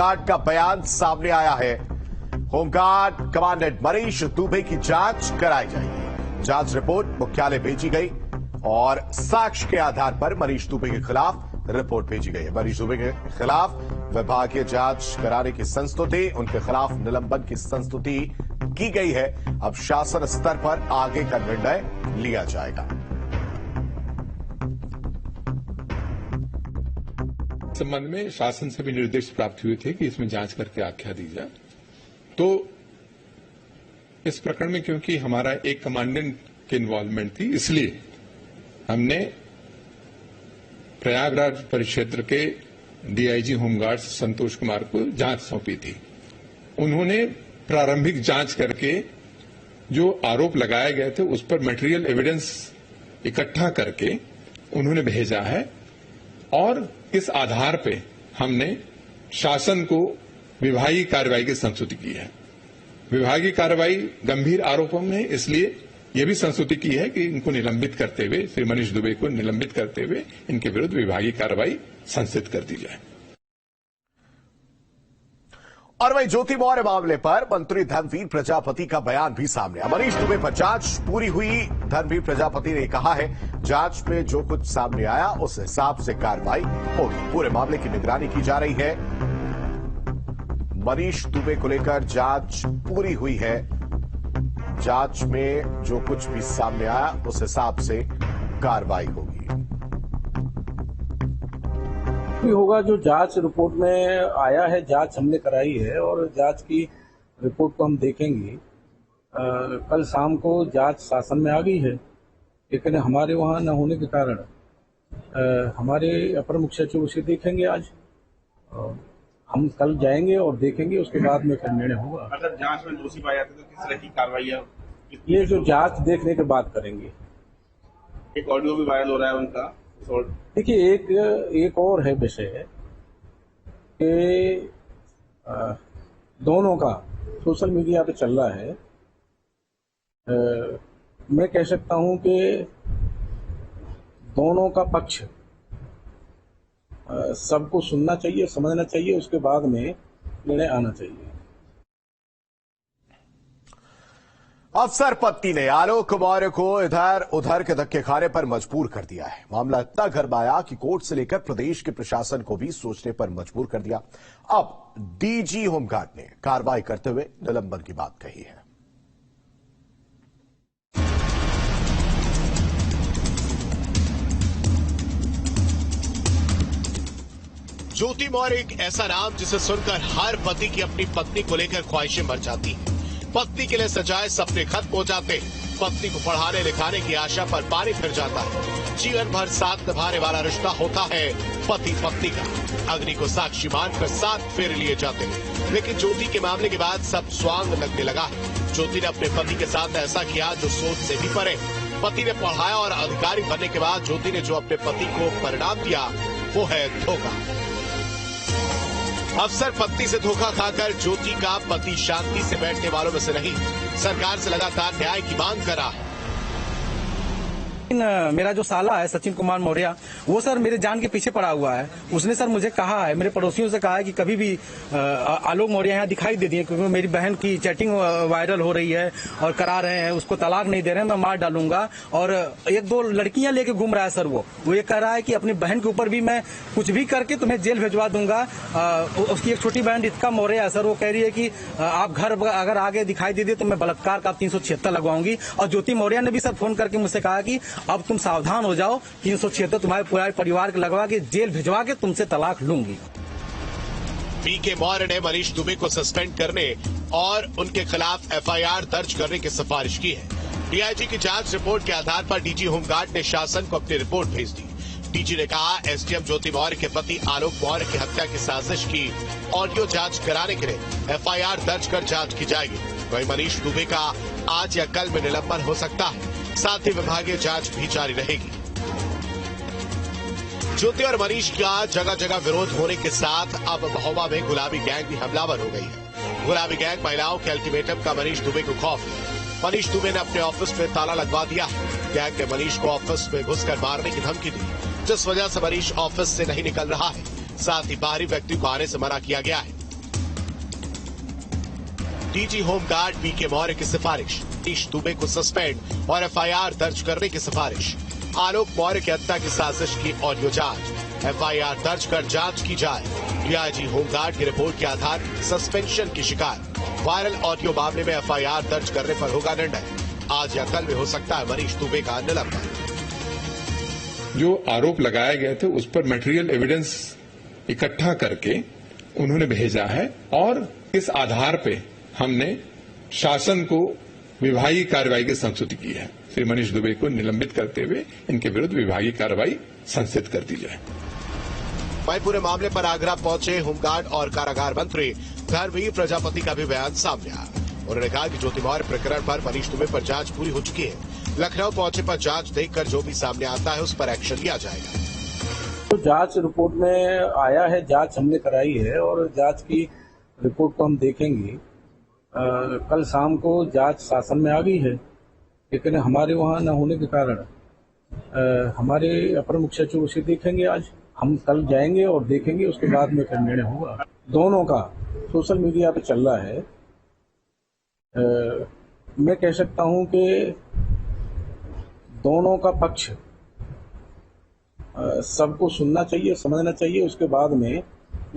Home guard का बयान सामने आया है। होमगार्ड कमांडेंट मनीष दुबे की जांच कराई जाएगी। जांच रिपोर्ट मुख्यालय भेजी गई और साक्ष्य के आधार पर मनीष दुबे के खिलाफ रिपोर्ट भेजी गई है। मनीष दुबे के खिलाफ विभागीय जांच कराने की संस्तुति, उनके खिलाफ निलंबन की संस्तुति की गई है। अब शासन स्तर पर आगे का निर्णय लिया जाएगा। संबंध में शासन से भी निर्देश प्राप्त हुए थे कि इसमें जांच करके आख्या दी जाए। तो इस प्रकरण में क्योंकि हमारा एक कमांडेंट की इन्वॉल्वमेंट थी, इसलिए हमने प्रयागराज परिक्षेत्र के डीआईजी होमगार्ड संतोष कुमार को जांच सौंपी थी। उन्होंने प्रारंभिक जांच करके जो आरोप लगाए गए थे उस पर मटेरियल एविडेंस इकट्ठा करके उन्होंने भेजा है और इस आधार पे हमने शासन को विभागीय कार्रवाई की संस्तुति की है। विभागीय कार्रवाई गंभीर आरोपों में, इसलिए यह भी संस्तुति की है कि इनको निलंबित करते हुए, श्री मनीष दुबे को निलंबित करते हुए इनके विरुद्ध विभागीय कार्रवाई संस्थित कर दी जाए। और वहीं ज्योति मौर्य मामले पर मंत्री धर्मवीर प्रजापति का बयान भी सामने आया। मनीष दुबे पर जांच पूरी हुई। धर्मवीर प्रजापति ने कहा है, जांच में जो कुछ सामने आया उस हिसाब से कार्रवाई होगी। पूरे मामले की निगरानी की जा रही है। मनीष दुबे को लेकर जांच पूरी हुई है। जांच में जो कुछ भी सामने आया उस हिसाब से कार्रवाई होगी। भी होगा जो जांच रिपोर्ट में आया है, जांच हमने कराई है और जांच की रिपोर्ट को हम देखेंगे। कल शाम को जांच शासन में आ गई है, लेकिन हमारे वहां न होने के कारण हमारे अपर मुख्य सचिव उसे देखेंगे। आज हम कल जाएंगे और देखेंगे, उसके बाद में फिर निर्णय होगा। अगर जांच में दोषी पाया जाता है तो किस तरह की कार्रवाई है? ये जो जांच देखने के बाद करेंगे। एक ऑडियो भी वायरल हो रहा है उनका। देखिए, एक और है विषय कि दोनों का सोशल मीडिया पे चल रहा है। मैं कह सकता हूं कि दोनों का पक्ष सबको सुनना चाहिए, समझना चाहिए, उसके बाद में निर्णय आना चाहिए। अफसर पत्नी ने आलोक मौर्य को इधर उधर के धक्के खाने पर मजबूर कर दिया है। मामला इतना गरमाया कि कोर्ट से लेकर प्रदेश के प्रशासन को भी सोचने पर मजबूर कर दिया। अब डीजी होमगार्ड ने कार्रवाई करते हुए निलंबन की बात कही है। ज्योति मौर्य एक ऐसा नाम जिसे सुनकर हर पति की अपनी पत्नी को लेकर ख्वाहिशें मर जाती हैं। पत्नी के लिए सजाए सपने खत्म हो जाते, पत्नी को पढ़ाने लिखाने की आशा पर पानी फिर जाता है। जीवन भर साथ निभाने वाला रिश्ता होता है पति पत्नी का। अग्नि को साक्षी मानकर साथ फेरे लिए जाते हैं, लेकिन ज्योति के मामले के बाद सब स्वांग लगने लगा है। ज्योति ने अपने पति के साथ ऐसा किया जो सोच से भी परे। पति ने पढ़ाया और अधिकारी बनने के बाद ज्योति ने जो अपने पति को परिणाम दिया वो है धोखा। अफसर पत्नी से धोखा खाकर ज्योति का पति शांति से बैठने वालों में से नहीं, सरकार से लगातार न्याय की मांग कर रहा है। मेरा जो साला है सचिन कुमार मौर्य, वो सर मेरे जान के पीछे पड़ा हुआ है। उसने सर मुझे कहा है, मेरे पड़ोसियों से कहा है कि कभी भी आलोक मौर्य यहाँ दिखाई दे दिए, क्योंकि मेरी बहन की चैटिंग वायरल हो रही है और करा रहे हैं, उसको तलाक नहीं दे रहे हैं, मैं मार डालूंगा। और एक दो लड़कियां लेके घूम रहा है सर। वो ये कह रहा है कि अपनी बहन के ऊपर भी मैं कुछ भी करके तुम्हें जेल भिजवा दूंगा। उसकी एक छोटी बहन रितिका मौर्य है सर, वो कह रही है कि आप घर अगर आगे दिखाई दे दिए तो मैं बलात्कार का 376 लगवाऊंगी। और ज्योति मौर्य ने भी सर फोन करके मुझसे कहा कि अब तुम सावधान हो जाओ, 376 तुम्हारे पूरे परिवार के लगवा के जेल भिजवा के तुमसे तलाक लूंगी। पीके मौर्य ने मनीष दुबे को सस्पेंड करने और उनके खिलाफ एफआईआर दर्ज करने की सिफारिश की है। डीआईजी की जांच रिपोर्ट के आधार पर डीजी होमगार्ड ने शासन को अपनी रिपोर्ट भेज दी। डीजी ने कहा, एसडीएम ज्योति मौर्य के पति आलोक मौर्य की हत्या की साजिश की ऑडियो जांच कराने के लिए एफआईआर दर्ज कर जांच की जाएगी। वहीं मनीष दुबे का आज या कल में निलंबन हो सकता है, साथ ही विभागीय जांच भी जारी रहेगी। ज्योति और मनीष का जगह जगह विरोध होने के साथ अब महोबा में गुलाबी गैंग भी हमलावर हो गई है। गुलाबी गैंग महिलाओं के अल्टीमेटम का मनीष दुबे को खौफ है। मनीष दुबे ने अपने ऑफिस में ताला लगवा दिया है। गैंग ने मनीष को ऑफिस में घुसकर मारने की धमकी दी, जिस वजह से मनीष ऑफिस से नहीं निकल रहा है। साथ ही बाहरी व्यक्ति को आने से मना किया गया है। डीजी होमगार्ड बीके मौर्य की सिफारिश, मनीष दुबे को सस्पेंड और एफआईआर दर्ज करने की सिफारिश। आलोक मौर्य की हत्या की साजिश की ऑडियो जांच, एफआईआर दर्ज कर जांच की जाए। डीआईजी होमगार्ड की रिपोर्ट के आधार सस्पेंशन की शिकायत। वायरल ऑडियो मामले में एफआईआर दर्ज करने पर होगा निर्णय। आज या कल में हो सकता है मनीष दुबे का निलंबन। जो आरोप लगाए गए थे उस पर मटेरियल एविडेंस इकट्ठा करके उन्होंने भेजा है और इस आधार पे हमने शासन को विभागीय कार्रवाई की संस्तुति की है। श्री मनीष दुबे को निलंबित करते हुए इनके विरुद्ध विभागीय कार्रवाई संस्थित कर दी जाए। वहीं पूरे मामले पर आगरा पहुंचे होमगार्ड और कारागार मंत्री धर्मवीर प्रजापति का भी बयान सामने आया। उन्होंने कहा कि ज्योति मौर्य प्रकरण पर मनीष दुबे पर जांच पूरी हो चुकी है। लखनऊ पहुंचे पर जांच देखकर जो भी सामने आता है उस पर एक्शन लिया जाएगा। तो जांच रिपोर्ट में आया है, जांच हमने कराई है और जांच की रिपोर्ट को हम देखेंगे। कल शाम को जांच शासन में आ गई है, लेकिन हमारे वहाँ न होने के कारण हमारे अपर मुख्य सचिव उसे देखेंगे। आज हम कल जाएंगे और देखेंगे, उसके बाद में फिर निर्णय होगा। दोनों का सोशल मीडिया पे चल रहा है। मैं कह सकता हूं कि दोनों का पक्ष सबको सुनना चाहिए, समझना चाहिए, उसके बाद में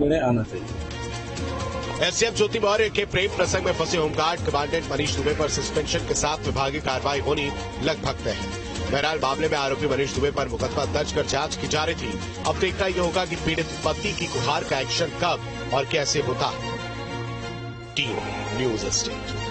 निर्णय आना चाहिए। एसडीएम ज्योति मौर्य के प्रेम प्रसंग में फंसे होमगार्ड कमांडेंट मनीष दुबे पर सस्पेंशन के साथ विभागीय कार्रवाई होनी लगभग तय है। बहरहाल मामले में आरोपी मनीष दुबे पर मुकदमा दर्ज कर जांच की जा रही थी। अब देखना यह होगा कि पीड़ित पति की गुहार का एक्शन कब और कैसे होता है। टीओ न्यूज स्टेट।